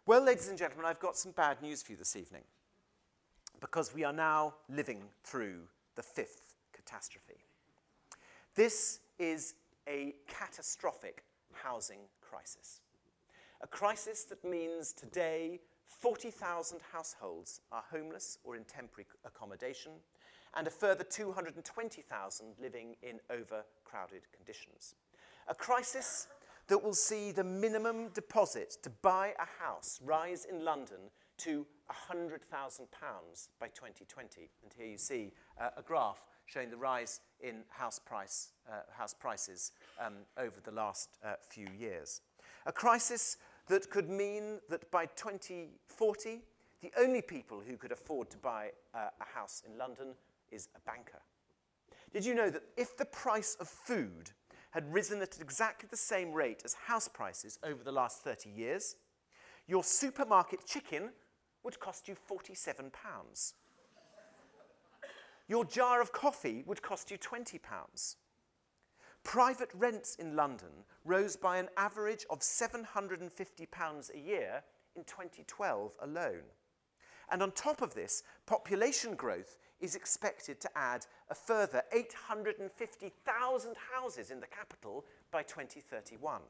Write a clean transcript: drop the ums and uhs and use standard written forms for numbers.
Well, ladies and gentlemen, I've got some bad news for you this evening, because we are now living through the fifth catastrophe. This is a catastrophic housing crisis. A crisis that means today 40,000 households are homeless or in temporary accommodation, and a further 220,000 living in overcrowded conditions. A crisis that will see the minimum deposit to buy a house rise in London to £100,000 by 2020. And here you see a graph showing the rise in house prices over the last few years. A crisis that could mean that by 2040, the only people who could afford to buy a house in London is a banker. Did you know that if the price of food had risen at exactly the same rate as house prices over the last 30 years, your supermarket chicken would cost you £47. Your jar of coffee would cost you £20. Private rents in London rose by an average of £750 a year in 2012 alone. And on top of this, population growth is expected to add a further 850,000 houses in the capital by 2031.